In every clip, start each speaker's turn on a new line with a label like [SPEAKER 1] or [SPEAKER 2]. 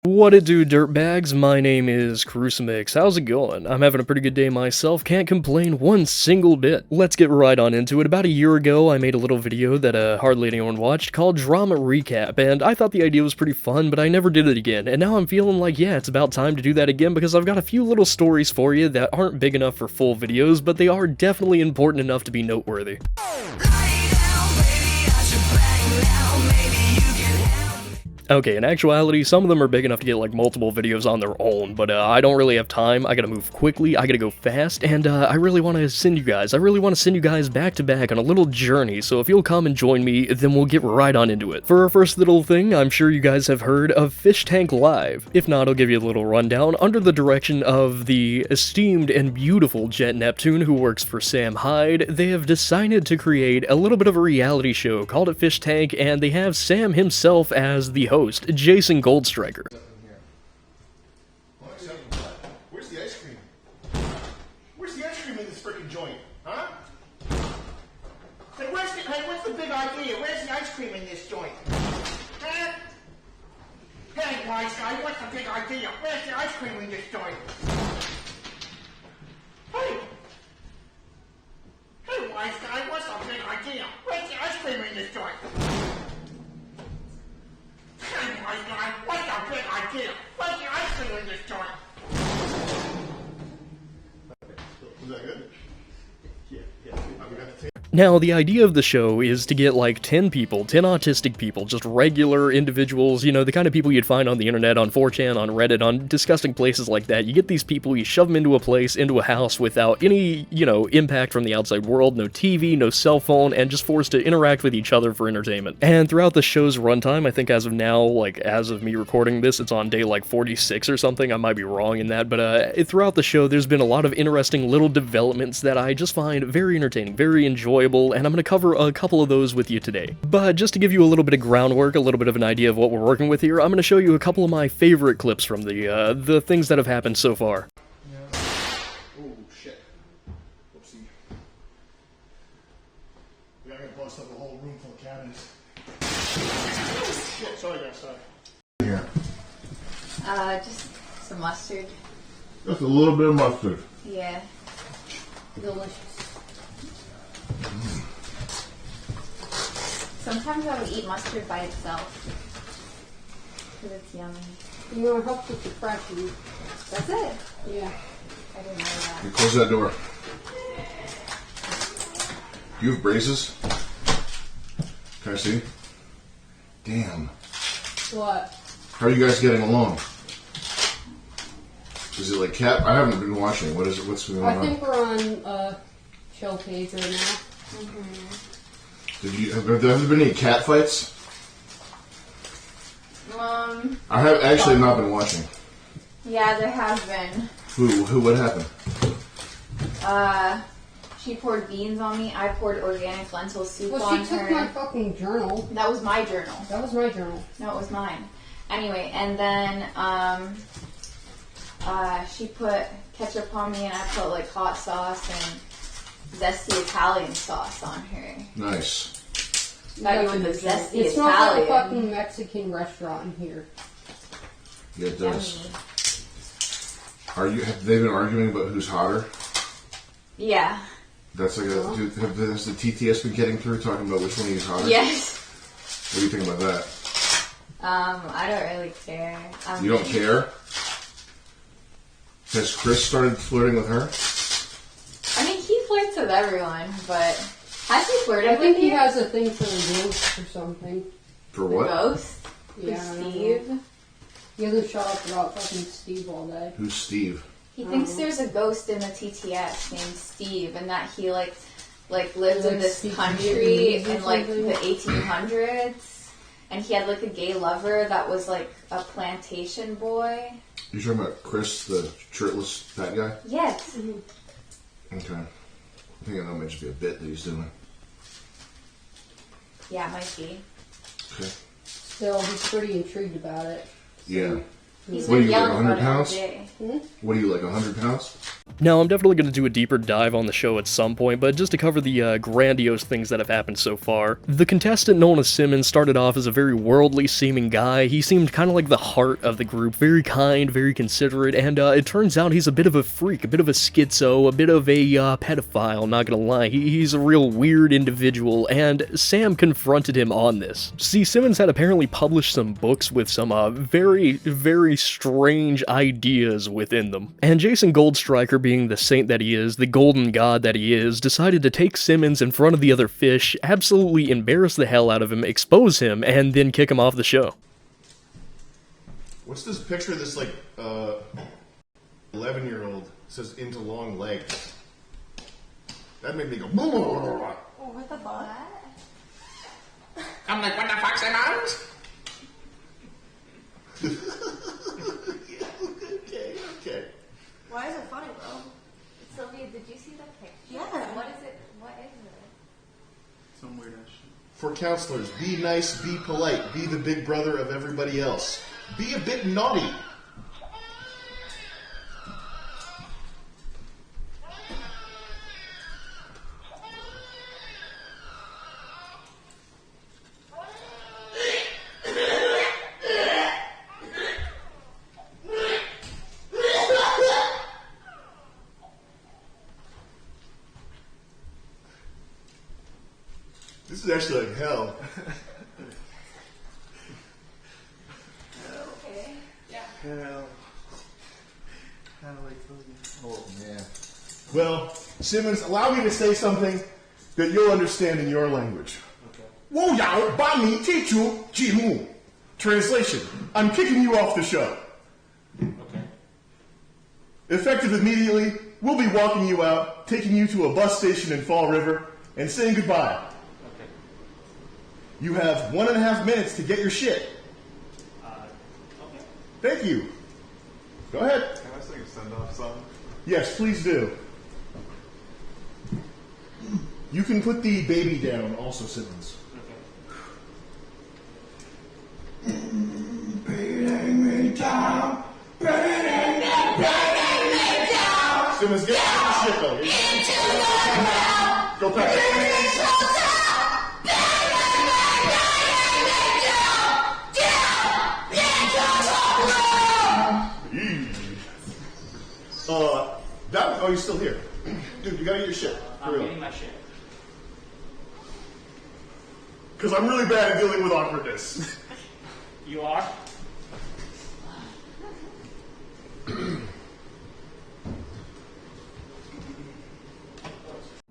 [SPEAKER 1] What it do, dirtbags? My name is Crucimix. How's it going? I'm having a pretty good day myself, can't complain one single bit. Let's get right on into it. About a year ago, I made a little video that hardly anyone watched called Drama Recap, and I thought the idea was pretty fun, but I never did it again, and now I'm feeling like, yeah, it's about time to do that again because I've got a few little stories for you that aren't big enough for full videos, but they are definitely important enough to be noteworthy. Okay, in actuality, some of them are big enough to get like multiple videos on their own, but I don't really have time. I gotta move quickly, I gotta go fast, and I really want to send you guys back to back on a little journey, so if you'll come and join me, then we'll get right on into it. For our first little thing, I'm sure you guys have heard of Fishtank Live. If not, I'll give you a little rundown. Under the direction of the esteemed and beautiful Jet Neptune, who works for Sam Hyde, they have decided to create a little bit of a reality show called it Fishtank, and they have Sam himself as the host, Jason Goldstriker.
[SPEAKER 2] Where's the ice cream? Where's the ice cream in this freaking joint? Huh? Hey, what's the big idea? Where's the ice cream in this joint? Huh? Hey, wise guy, what's the big idea? Where's the ice cream in this joint? Hey! Hey, wise guy, what's the big idea? Where's the ice cream in this joint? Hey, wise guy, what's the big idea? Where's the ice cream in this joint? Was that good? Yeah. We got the tape.
[SPEAKER 1] Now, the idea of the show is to get like 10 people, 10 autistic people, just regular individuals, you know, the kind of people you'd find on the internet, on 4chan, on Reddit, on disgusting places like that. You get these people, you shove them into a place, into a house without any, you know, impact from the outside world, no TV, no cell phone, and just forced to interact with each other for entertainment. And throughout the show's runtime, I think as of now, like as of me recording this, it's on day like 46 or something, I might be wrong in that, but throughout the show, there's been a lot of interesting little developments that I just find very entertaining, very enjoyable, and I'm going to cover a couple of those with you today. But just to give you a little bit of groundwork, a little bit of an idea of what we're working with here, I'm going to show you a couple of my favorite clips from the things that have happened so far.
[SPEAKER 2] Oh, shit. Whoopsie. We gotta bust up a whole room full of cabinets. Shit, sorry guys, sorry.
[SPEAKER 3] Yeah. Just some mustard.
[SPEAKER 4] Just a little bit of mustard.
[SPEAKER 3] Yeah. Delicious. Sometimes I would eat mustard by itself. Because it's yummy.
[SPEAKER 5] You know, it helps with the depression.
[SPEAKER 3] That's it?
[SPEAKER 5] Yeah.
[SPEAKER 3] I didn't know that.
[SPEAKER 4] You close that door. You have braces? Can I see? Damn.
[SPEAKER 5] What?
[SPEAKER 4] How are you guys getting along? Is it like cat? I haven't been watching. What is it? What's going on?
[SPEAKER 5] I think we're on chill page right now.
[SPEAKER 4] Have there been any cat fights? I have actually not been watching.
[SPEAKER 3] Yeah, there has been.
[SPEAKER 4] Who? What happened?
[SPEAKER 3] She poured beans on me. I poured organic lentil soup
[SPEAKER 5] Well,
[SPEAKER 3] on
[SPEAKER 5] she took
[SPEAKER 3] her.
[SPEAKER 5] my fucking journal.
[SPEAKER 3] That was my journal.
[SPEAKER 5] That was my journal.
[SPEAKER 3] No, it was mine. Anyway, and then she put ketchup on me, and I put like hot sauce and zesty Italian sauce on her.
[SPEAKER 4] Nice.
[SPEAKER 3] Got you with the zesty
[SPEAKER 5] It smells like a
[SPEAKER 3] Italian.
[SPEAKER 5] fucking Mexican restaurant in here.
[SPEAKER 4] Yeah, it does.
[SPEAKER 3] Yummy.
[SPEAKER 4] Have they been arguing about who's hotter?
[SPEAKER 3] Yeah.
[SPEAKER 4] That's like has the TTS been getting through talking about which one of you is hotter?
[SPEAKER 3] Yes.
[SPEAKER 4] What do you think about that?
[SPEAKER 3] I don't really care.
[SPEAKER 4] You don't care? Has Chris started flirting with her?
[SPEAKER 3] I mean, he flirts with everyone, but has he flirted
[SPEAKER 5] I think
[SPEAKER 3] with
[SPEAKER 5] he
[SPEAKER 3] you?
[SPEAKER 5] has a thing for the ghost or something.
[SPEAKER 4] For
[SPEAKER 3] The
[SPEAKER 4] what?
[SPEAKER 3] ghost?
[SPEAKER 5] Yeah,
[SPEAKER 3] With
[SPEAKER 5] I don't know.
[SPEAKER 3] Steve?
[SPEAKER 5] He hasn't shut up about fucking Steve all day.
[SPEAKER 4] Who's Steve?
[SPEAKER 3] He thinks there's a ghost in the TTS named Steve, and that he like lived in this
[SPEAKER 5] speaks
[SPEAKER 3] country
[SPEAKER 5] Vietnamese or
[SPEAKER 3] in like
[SPEAKER 5] something?
[SPEAKER 3] the 1800s, and he had like a gay lover that was like a plantation boy.
[SPEAKER 4] You talking about Chris, the shirtless fat guy?
[SPEAKER 3] Yes.
[SPEAKER 4] Okay. I think that might just be a bit that he's doing.
[SPEAKER 3] Yeah, it might be.
[SPEAKER 4] Okay.
[SPEAKER 5] Still, he's pretty intrigued about it.
[SPEAKER 4] Yeah.
[SPEAKER 3] He's
[SPEAKER 4] What,
[SPEAKER 3] been
[SPEAKER 4] you
[SPEAKER 3] yelling
[SPEAKER 4] like 100
[SPEAKER 3] about it all
[SPEAKER 4] pounds?
[SPEAKER 3] day.
[SPEAKER 4] What are you, like 100 pounds?
[SPEAKER 1] Now, I'm definitely going to do a deeper dive on the show at some point, but just to cover the grandiose things that have happened so far. The contestant known as Simmons started off as a very worldly-seeming guy. He seemed kind of like the heart of the group, very kind, very considerate, and it turns out he's a bit of a freak, a bit of a schizo, a bit of a pedophile, not gonna lie. He's a real weird individual, and Sam confronted him on this. See, Simmons had apparently published some books with some very, very strange ideas within them. And Jason Goldstriker, being the saint that he is, the golden god that he is, decided to take Simmons in front of the other fish, absolutely embarrass the hell out of him, expose him, and then kick him off the show.
[SPEAKER 4] What's this picture of this, like, 11-year-old says into long legs? That made me go,
[SPEAKER 3] Oh, what the fuck?
[SPEAKER 2] I'm like, what the fuck's in arms?
[SPEAKER 4] okay.
[SPEAKER 3] Why is it funny, bro?
[SPEAKER 6] Sylvia, did you see that picture?
[SPEAKER 3] Yeah.
[SPEAKER 6] What is it? What is it?
[SPEAKER 7] Some weird ass shit.
[SPEAKER 4] For counselors, be nice, be polite, be the big brother of everybody else. Be a bit naughty. This is actually like hell.
[SPEAKER 6] Okay. Yeah.
[SPEAKER 7] Hell. Kind of like Sylvia.
[SPEAKER 4] Oh, man.
[SPEAKER 2] Well, Simmons, allow me to say something that you'll understand in your language.
[SPEAKER 7] Okay.
[SPEAKER 2] 我要把你踢出节目. Translation: I'm kicking you off the show.
[SPEAKER 7] Okay.
[SPEAKER 2] Effective immediately, we'll be walking you out, taking you to a bus station in Fall River, and saying goodbye.
[SPEAKER 7] Okay.
[SPEAKER 2] You have 1.5 minutes to get your shit.
[SPEAKER 7] Okay.
[SPEAKER 2] Thank you. Go ahead.
[SPEAKER 7] Can I sing a send-off song?
[SPEAKER 2] Yes, please do. You can put the baby down also, Simmons.
[SPEAKER 7] Okay.
[SPEAKER 2] Simmons, get your shit though. Go back. Oh, you're still here. Dude, you gotta get your shit. For
[SPEAKER 7] I'm
[SPEAKER 2] real.
[SPEAKER 7] getting my shit.
[SPEAKER 2] Because I'm really bad at dealing with awkwardness.
[SPEAKER 7] You are?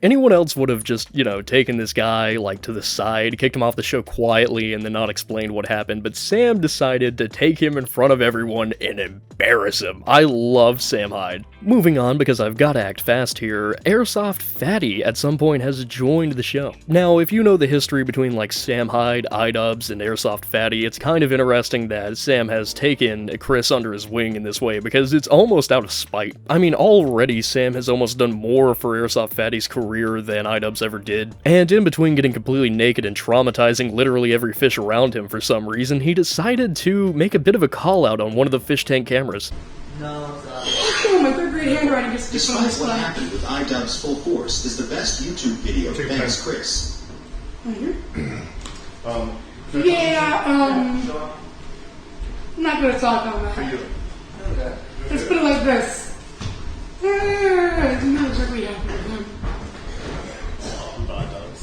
[SPEAKER 1] Anyone else would have just, taken this guy, like, to the side, kicked him off the show quietly, and then not explained what happened, but Sam decided to take him in front of everyone and embarrass him. I love Sam Hyde. Moving on, because I've gotta act fast here, Airsoft Fatty at some point has joined the show. Now, if you know the history between, like, Sam Hyde, iDubbbz, and Airsoft Fatty, it's kind of interesting that Sam has taken Chris under his wing in this way, because it's almost out of spite. I mean, already Sam has almost done more for Airsoft Fatty's career than iDubbbz ever did, and in between getting completely naked and traumatizing literally every fish around him for some reason, he decided to make a bit of a call out on one of the fish tank cameras.
[SPEAKER 8] Oh, my third grade handwriting is
[SPEAKER 9] Despite what happened with iDubbbz Full Force is the best YouTube video thanks Chris.
[SPEAKER 8] Yeah, I'm not gonna talk on that. Let's put it like this. It's not exactly happening with him.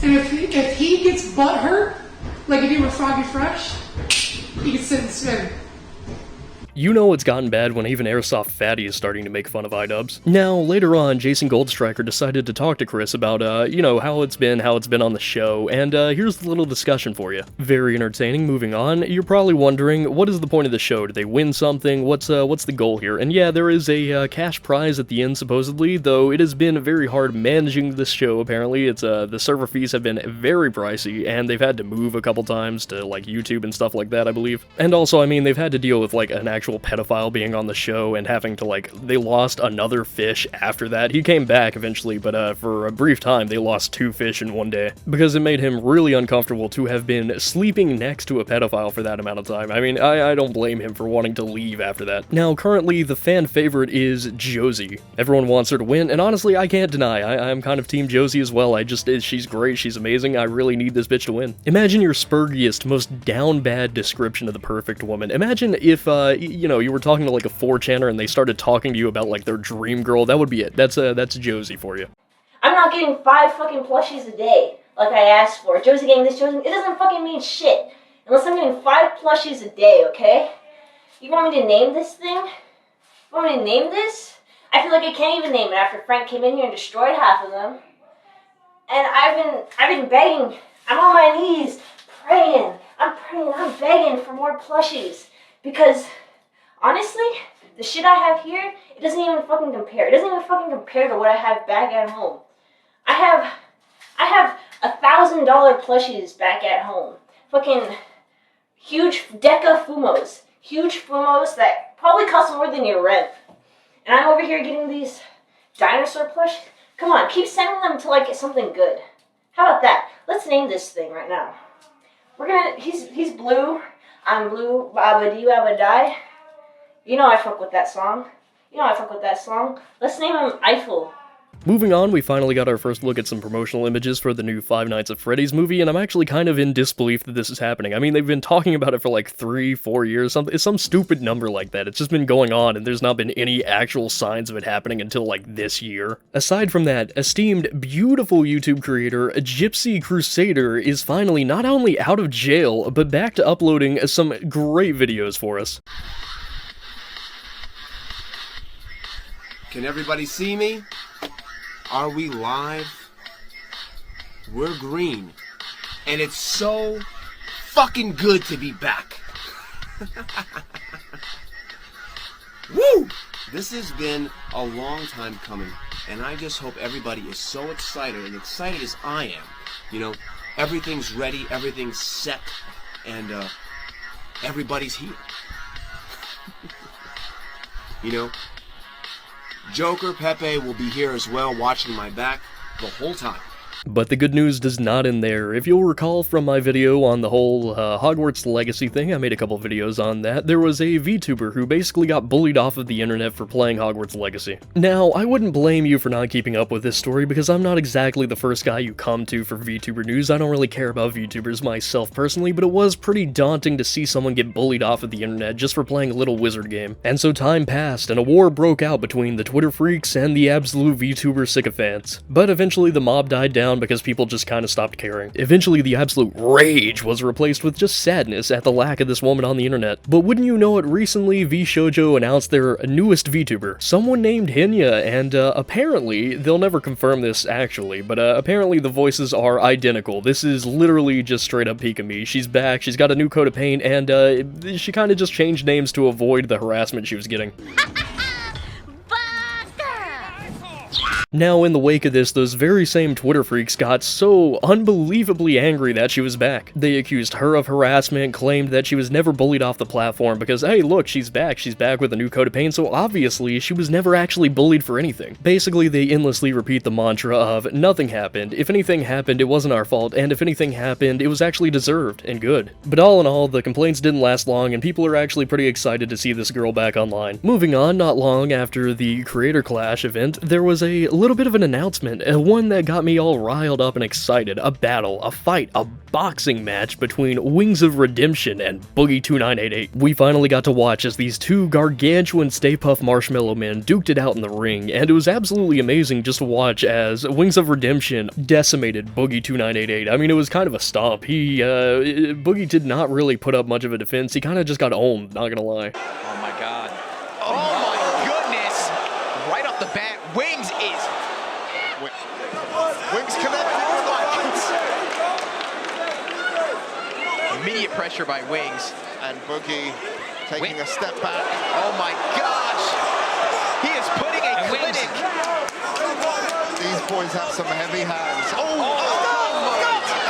[SPEAKER 8] And if he gets butt hurt, like if he were Froggy Fresh, he could sit and spin.
[SPEAKER 1] You know it's gotten bad when even Airsoft Fatty is starting to make fun of iDubbbz. Now, later on, Jason Goldstriker decided to talk to Chris about, how it's been on the show, and here's the little discussion for you. Very entertaining. Moving on, you're probably wondering, what is the point of the show? Do they win something? What's the goal here? And yeah, there is a cash prize at the end, supposedly, though it has been very hard managing this show, apparently. It's, the server fees have been very pricey, and they've had to move a couple times to, like, YouTube and stuff like that, I believe. And also, I mean, they've had to deal with, like, an actual actual pedophile being on the show and having to, like, they lost another fish after that. He came back eventually, but for a brief time, they lost 2 fish in one day because it made him really uncomfortable to have been sleeping next to a pedophile for that amount of time. I mean, I don't blame him for wanting to leave after that. Now, currently, the fan favorite is Josie. Everyone wants her to win, and honestly, I can't deny, I'm kind of team Josie as well. She's great, she's amazing, I really need this bitch to win. Imagine your spurgiest, most down bad description of the perfect woman. Imagine if, you know, you were talking to like a 4chaner and they started talking to you about like their dream girl. That would be it. That's Josie for you.
[SPEAKER 10] I'm not getting 5 fucking plushies a day like I asked for. Josie getting this, Josie, it doesn't fucking mean shit. Unless I'm getting 5 plushies a day, okay? You want me to name this thing? You want me to name this? I feel like I can't even name it after Frank came in here and destroyed half of them. And I've been begging. I'm on my knees, praying. I'm begging for more plushies. Because, honestly, the shit I have here, it doesn't even fucking compare. It doesn't even fucking compare to what I have back at home. I have $1,000 plushies back at home. Fucking huge Deca Fumos. Huge Fumos that probably cost more than your rent. And I'm over here getting these dinosaur plushies. Come on, keep sending them to like something good. How about that? Let's name this thing right now. He's blue. I'm blue. Babadi babadai. You know I fuck with that song. Let's name him Eiffel.
[SPEAKER 1] Moving on, we finally got our first look at some promotional images for the new Five Nights at Freddy's movie, and I'm actually kind of in disbelief that this is happening. I mean, they've been talking about it for like 3-4 years, some stupid number like that. It's just been going on, and there's not been any actual signs of it happening until like this year. Aside from that, esteemed, beautiful YouTube creator Gypsy Crusader is finally not only out of jail, but back to uploading some great videos for us.
[SPEAKER 11] Can everybody see me? Are we live? We're green. And it's so fucking good to be back. Woo! This has been a long time coming, and I just hope everybody is so excited, and excited as I am. You know, everything's ready, everything's set, and everybody's here. You know, Joker Pepe will be here as well, watching my back the whole time.
[SPEAKER 1] But the good news does not end there. If you'll recall from my video on the whole Hogwarts Legacy thing, I made a couple videos on that, there was a VTuber who basically got bullied off of the internet for playing Hogwarts Legacy. Now, I wouldn't blame you for not keeping up with this story because I'm not exactly the first guy you come to for VTuber news. I don't really care about VTubers myself personally, but it was pretty daunting to see someone get bullied off of the internet just for playing a little wizard game. And so time passed, and a war broke out between the Twitter freaks and the absolute VTuber sycophants. But eventually the mob died down because people just kind of stopped caring. Eventually, the absolute rage was replaced with just sadness at the lack of this woman on the internet. But wouldn't you know it, recently VShojo announced their newest VTuber, someone named Hinya, and apparently, they'll never confirm this actually, but apparently the voices are identical. This is literally just straight up Pika-Me. She's back, she's got a new coat of paint, and she kind of just changed names to avoid the harassment she was getting. Now, in the wake of this, those very same Twitter freaks got so unbelievably angry that she was back. They accused her of harassment, claimed that she was never bullied off the platform because, hey, look, she's back with a new coat of paint, so obviously she was never actually bullied for anything. Basically, they endlessly repeat the mantra of, nothing happened, if anything happened, it wasn't our fault, and if anything happened, it was actually deserved and good. But all in all, the complaints didn't last long, and people are actually pretty excited to see this girl back online. Moving on, not long after the Creator Clash event, there was a little bit of an announcement, one that got me all riled up and excited. A battle, a fight, a boxing match between Wings of Redemption and Boogie2988. We finally got to watch as these two gargantuan Stay Puft Marshmallow Men duked it out in the ring, and it was absolutely amazing just to watch as Wings of Redemption decimated Boogie2988. I mean, it was kind of a stomp. Boogie did not really put up much of a defense. He kind of just got owned, not gonna lie.
[SPEAKER 12] Oh my god. Oh my goodness! Right off the bat, Wings is... Wings connected with immediate pressure by Wings.
[SPEAKER 13] And Boogie taking a step back.
[SPEAKER 12] Oh my gosh! He is putting a clinic.
[SPEAKER 13] These boys have some heavy hands.
[SPEAKER 12] Oh my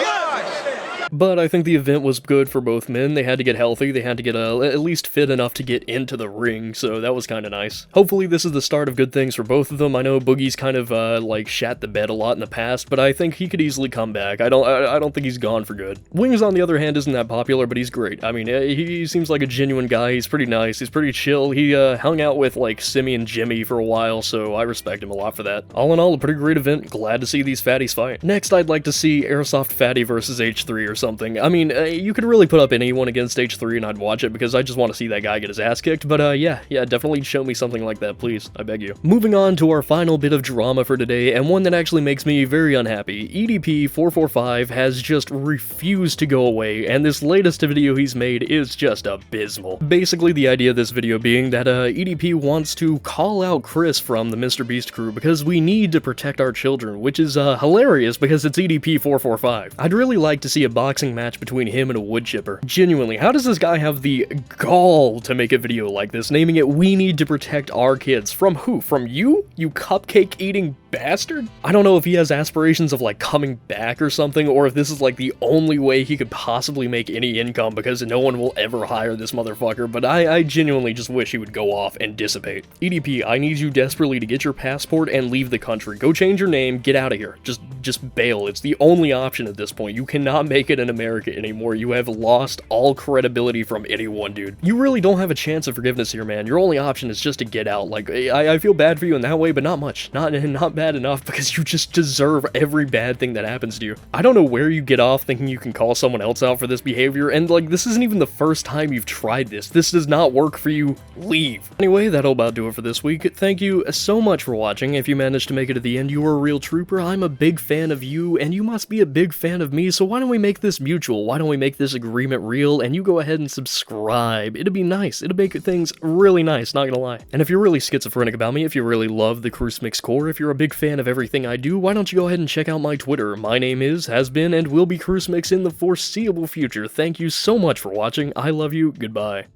[SPEAKER 12] gosh!
[SPEAKER 1] But I think the event was good for both men. They had to get healthy, they had to get at least fit enough to get into the ring, so that was kind of nice. Hopefully this is the start of good things for both of them. I know Boogie's kind of like shat the bed a lot in the past, but I think he could easily come back. I don't think he's gone for good. Wings, on the other hand, isn't that popular, but he's great. I mean, he seems like a genuine guy. He's pretty nice, he's pretty chill. He hung out with like Simi and Jimmy for a while, so I respect him a lot for that. All in all, a pretty great event. Glad to see these fatties fight. Next, I'd like to see Airsoft Fatty versus H3 or something. I mean, you could really put up anyone against H3 and I'd watch it because I just want to see that guy get his ass kicked, but yeah, definitely show me something like that, please. I beg you. Moving on to our final bit of drama for today, and one that actually makes me very unhappy. EDP445 has just refused to go away, and this latest video he's made is just abysmal. Basically, the idea of this video being that EDP wants to call out Chris from the Mr. Beast crew because we need to protect our children, which is hilarious because it's EDP445. I'd really like to see a boxing match between him and a wood chipper. Genuinely, how does this guy have the gall to make a video like this, naming it "We Need to Protect Our Kids"? From who? From you? You cupcake-eating bastard? I don't know if he has aspirations of like coming back or something, or if this is like the only way he could possibly make any income because no one will ever hire this motherfucker, but I genuinely just wish he would go off and dissipate. EDP, I need you desperately to get your passport and leave the country. Go change your name, get out of here. Just bail. It's the only option at this point. You cannot make it in America anymore. You have lost all credibility from anyone, dude. You really don't have a chance of forgiveness here, man. Your only option is just to get out. Like, I feel bad for you in that way, but not much. Not bad enough, because you just deserve every bad thing that happens to you. I don't know where you get off thinking you can call someone else out for this behavior, and like, this isn't even the first time you've tried this. This does not work for you. Leave. Anyway, that'll about do it for this week. Thank you so much for watching. If you managed to make it to the end, you were a real trooper. I'm a big fan of you, and you must be a big fan of me, so why don't we make this mutual? Why don't we make this agreement real, and you go ahead and subscribe. It'd be nice. It'd make things really nice, not gonna lie. And if you're really schizophrenic about me, if you really love the Cruise Mix core, if you're a big fan of everything I do, why don't you go ahead and check out my Twitter. My name is, has been, and will be Cruise Mix in the foreseeable future. Thank you so much for watching. I love you. Goodbye.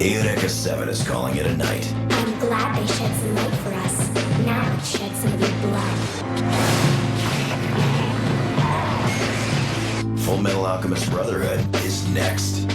[SPEAKER 14] Eureka 7 is calling it a night.
[SPEAKER 15] I'm glad they shed some light for us. Now let's shed some of your blood.
[SPEAKER 14] Full Metal Alchemist Brotherhood is next.